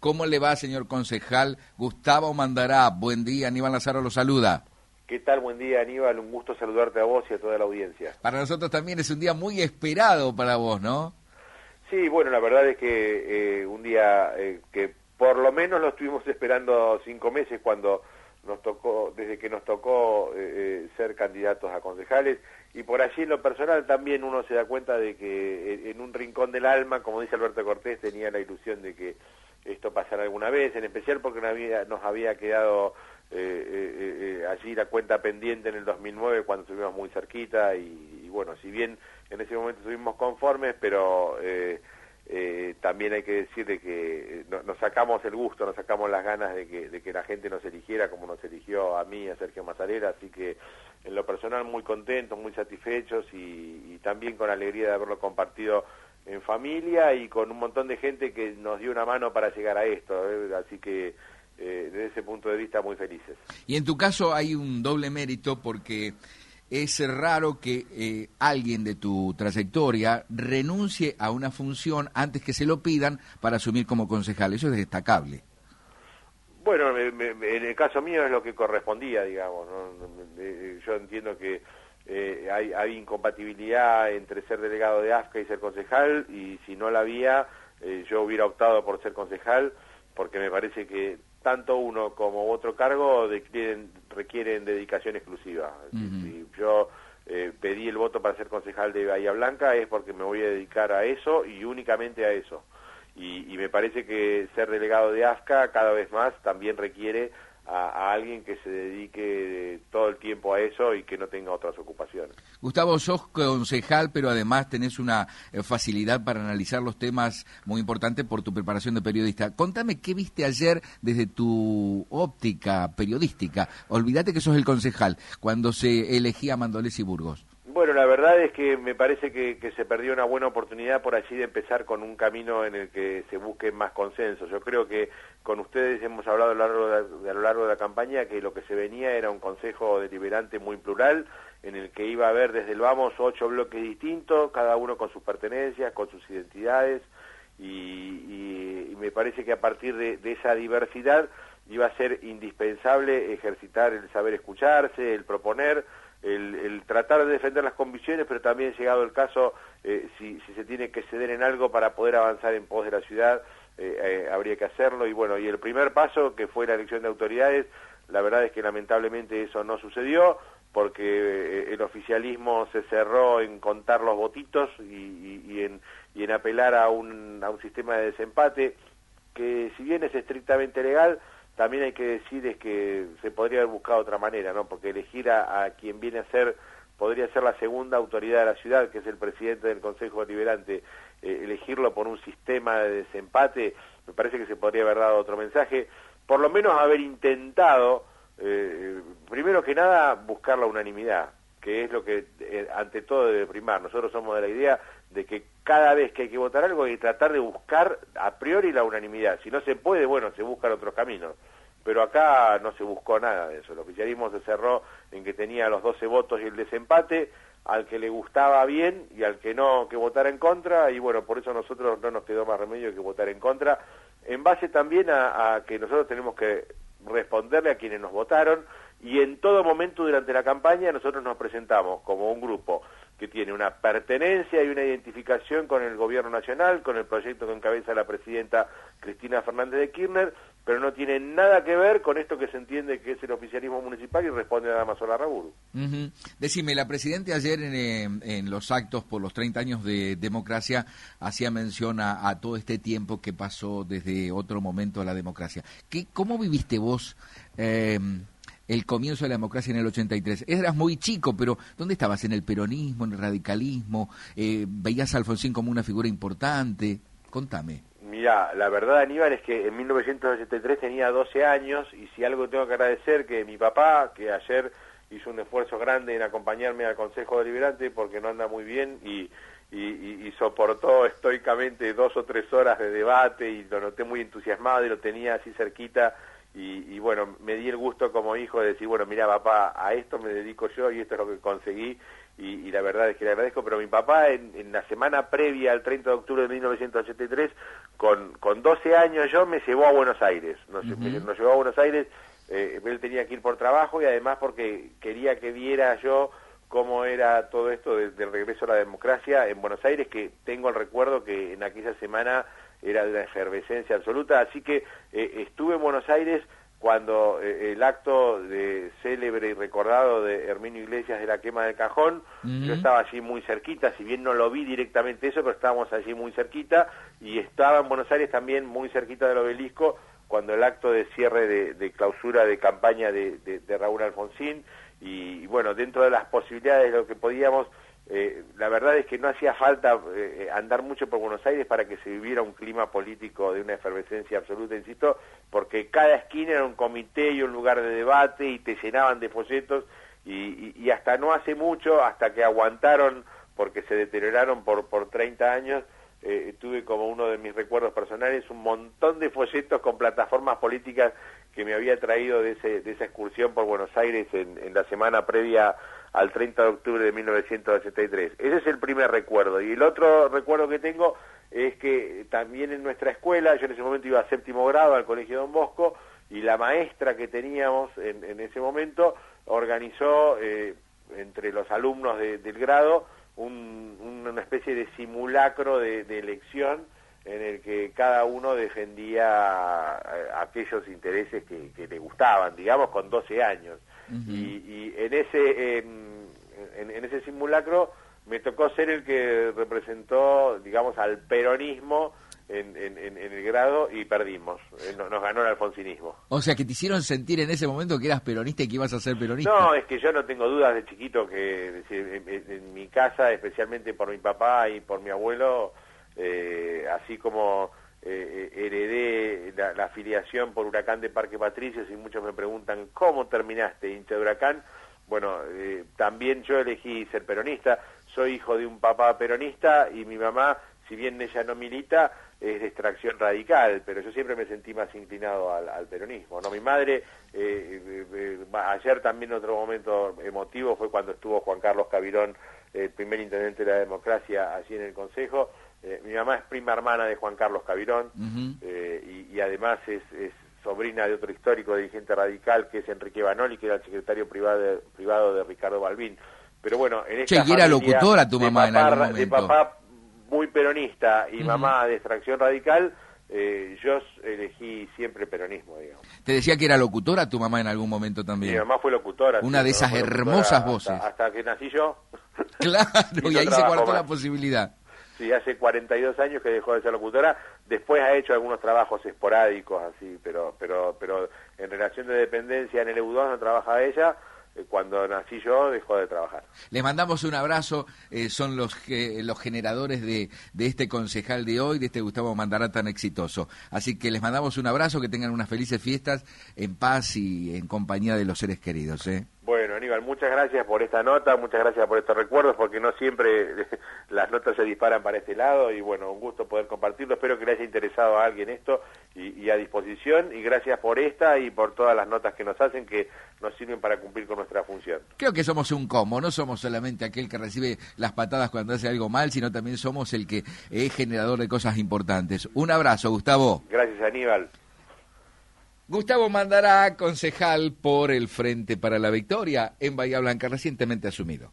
¿Cómo le va, señor concejal? Gustavo Mandará, buen día, Aníbal Lazaro lo saluda. ¿Qué tal? Buen día, Aníbal, un gusto saludarte a vos y a toda la audiencia. Para nosotros también es un día muy esperado para vos, ¿no? Sí, bueno, la verdad es que un día que por lo menos lo estuvimos esperando 5 meses cuando nos tocó, desde que nos tocó ser candidatos a concejales, y por allí en lo personal también uno se da cuenta de que en un rincón del alma, como dice Alberto Cortés, tenía la ilusión de que esto pasara alguna vez, en especial porque nos había quedado allí la cuenta pendiente en el 2009 cuando estuvimos muy cerquita y bueno, si bien en ese momento estuvimos conformes, pero también hay que decir de que nos sacamos el gusto, nos sacamos las ganas de que la gente nos eligiera como nos eligió a mí y a Sergio Mazzarella, así que en lo personal muy contentos, muy satisfechos y también con alegría de haberlo compartido en familia y con un montón de gente que nos dio una mano para llegar a esto, así que desde ese punto de vista muy felices. Y en tu caso hay un doble mérito porque es raro que alguien de tu trayectoria renuncie a una función antes que se lo pidan para asumir como concejal. Eso es destacable. Bueno, en el caso mío es lo que correspondía, digamos, ¿no? Yo entiendo que hay incompatibilidad entre ser delegado de AFCA y ser concejal, y si no la había, yo hubiera optado por ser porque me parece que tanto uno como otro cargo requieren dedicación exclusiva. Si yo pedí el voto para ser concejal de Bahía Blanca es porque me voy a dedicar a eso y únicamente a eso. Y me parece que ser delegado de AFCA cada vez más también requiere a alguien que se dedique todo el tiempo a eso y que no tenga otras ocupaciones. Gustavo, sos concejal, pero además tenés una facilidad para analizar los temas muy importantes por tu preparación de periodista. Contame qué viste ayer desde tu óptica periodística. Olvídate que sos el concejal, cuando se elegía Mandolés y Burgos. Bueno, la verdad es que me parece que se perdió una buena oportunidad por allí de empezar con un camino en el que se busque más consenso. Yo creo que con ustedes hemos hablado a lo largo de la campaña que lo que se venía era un consejo deliberante muy plural, en el que iba a haber desde el vamos 8 bloques distintos, cada uno con sus pertenencias, con sus identidades, y me parece que a partir de esa diversidad iba a ser indispensable ejercitar el saber escucharse, el proponer, el tratar de defender las convicciones, pero también llegado el caso, si se tiene que ceder en algo para poder avanzar en pos de la ciudad, habría que hacerlo. Y bueno, y el primer paso, que fue la elección de autoridades, la verdad es que lamentablemente eso no sucedió, porque el oficialismo se cerró en contar los votitos y en apelar a un sistema de desempate, que si bien es estrictamente legal, también hay que decir es que se podría haber buscado otra manera, ¿no? Porque elegir a quien viene a ser, podría ser la segunda autoridad de la ciudad, que es el presidente del Consejo Deliberante, elegirlo por un sistema de desempate, me parece que se podría haber dado otro mensaje, por lo menos haber intentado, primero que nada, buscar la unanimidad, que es lo que ante todo debe primar. Nosotros somos de la idea de que cada vez que hay que votar algo hay que tratar de buscar a priori la unanimidad. Si no se puede, bueno, se buscan otros caminos. Pero acá no se buscó nada de eso. El oficialismo se cerró en que tenía los 12 votos y el desempate, al que le gustaba bien y al que no, que votara en contra, y bueno, por eso nosotros no nos quedó más remedio que votar en contra, en base también a que nosotros tenemos que responderle a quienes nos votaron, y en todo momento durante la campaña nosotros nos presentamos como un grupo que tiene una pertenencia y una identificación con el gobierno nacional, con el proyecto que encabeza la presidenta Cristina Fernández de Kirchner, pero no tiene nada que ver con esto que se entiende que es el oficialismo municipal y responde a Damaso Larraburu. Decime, la presidenta ayer en los actos por los 30 años de democracia hacía mención a todo este tiempo que pasó desde otro momento a la democracia. ¿Cómo viviste vos el comienzo de la democracia en el 83? Eras muy chico, pero ¿dónde estabas? ¿En el peronismo, en el radicalismo? ¿Veías a Alfonsín como una figura importante? Contame. Mirá, la verdad, Aníbal, es que en 1983 tenía 12 años, y si algo tengo que agradecer, que mi papá, que ayer hizo un esfuerzo grande en acompañarme al Consejo Deliberante porque no anda muy bien, y soportó estoicamente 2 o 3 horas de debate, y lo noté muy entusiasmado y lo tenía así cerquita, y bueno, me di el gusto como hijo de decir, bueno, mira papá, a esto me dedico yo y esto es lo que conseguí, y la verdad es que le agradezco, pero mi papá en la semana previa al 30 de octubre de 1983, con 12 años yo, me llevó a Buenos Aires, nos llevó a Buenos Aires, él tenía que ir por trabajo y además porque quería que viera yo cómo era todo esto del regreso a la democracia en Buenos Aires, que tengo el recuerdo que en aquella semana era de una efervescencia absoluta, así que estuve en Buenos Aires cuando el acto de célebre y recordado de Herminio Iglesias de la quema del cajón, yo estaba allí muy cerquita, si bien no lo vi directamente eso, pero estábamos allí muy cerquita, y estaba en Buenos Aires también muy cerquita del obelisco, cuando el acto de cierre de clausura de campaña de Raúl Alfonsín, y bueno, dentro de las posibilidades de lo que podíamos, la verdad es que no hacía falta andar mucho por Buenos Aires para que se viviera un clima político de una efervescencia absoluta, insisto, porque cada esquina era un comité y un lugar de debate y te llenaban de folletos y hasta no hace mucho, hasta que aguantaron porque se deterioraron por 30 años, tuve como uno de mis recuerdos personales un montón de folletos con plataformas políticas que me había traído de esa excursión por Buenos Aires en la semana previa al 30 de octubre de 1983. Ese es el primer recuerdo. Y el otro recuerdo que tengo es que también en nuestra escuela, yo en ese momento iba a 7º grado al Colegio Don Bosco, y la maestra que teníamos en ese momento organizó entre los alumnos del grado una especie de simulacro de elección en el que cada uno defendía aquellos intereses que le gustaban, digamos, con 12 años. Y en ese simulacro me tocó ser el que representó, digamos, al peronismo en el grado y perdimos. Nos ganó el alfonsinismo. O sea, que te hicieron sentir en ese momento que eras peronista y que ibas a ser peronista. No, es que yo no tengo dudas de chiquito que en mi casa, especialmente por mi papá y por mi abuelo, así como heredé la afiliación por Huracán de Parque Patricios, y muchos me preguntan ¿cómo terminaste hincha de Huracán? Bueno, también yo elegí ser peronista, soy hijo de un papá peronista y mi mamá, si bien ella no milita, es de extracción radical, pero yo siempre me sentí más inclinado al peronismo, ¿no? Mi madre, ayer también otro momento emotivo fue cuando estuvo Juan Carlos Cavirón, el primer intendente de la democracia, allí en el Consejo. Mi mamá es prima hermana de Juan Carlos Cavirón, y además es sobrina de otro histórico dirigente radical, que es Enrique Banoli, que era el secretario privado de Ricardo Balbín. Pero bueno, en esta y era locutora tu mamá en algún momento. De papá muy peronista y mamá de extracción radical, yo elegí siempre peronismo, digamos. Te decía que era locutora tu mamá en algún momento también. Mi mamá fue locutora. Una de esas hermosas voces. Hasta que nací yo. Claro, y ahí se guardó la posibilidad. Sí, hace 42 años que dejó de ser locutora. Después ha hecho algunos trabajos esporádicos, así, pero en relación de dependencia en el EU2 no trabaja ella. Cuando nací yo dejó de trabajar. Les mandamos un abrazo, son los generadores de este concejal de hoy, de este Gustavo Mandará tan exitoso. Así que les mandamos un abrazo, que tengan unas felices fiestas en paz y en compañía de los seres queridos. Bueno, Aníbal, muchas gracias por esta nota, muchas gracias por estos recuerdos, porque no siempre las notas se disparan para este lado, y bueno, un gusto poder compartirlo. Espero que le haya interesado a alguien esto y a disposición, y gracias por esta y por todas las notas que nos hacen, que nos sirven para cumplir con nuestra función. Creo que somos un combo, no somos solamente aquel que recibe las patadas cuando hace algo mal, sino también somos el que es generador de cosas importantes. Un abrazo, Gustavo. Gracias, Aníbal. Gustavo Mandará, concejal por el Frente para la Victoria en Bahía Blanca, recientemente asumido.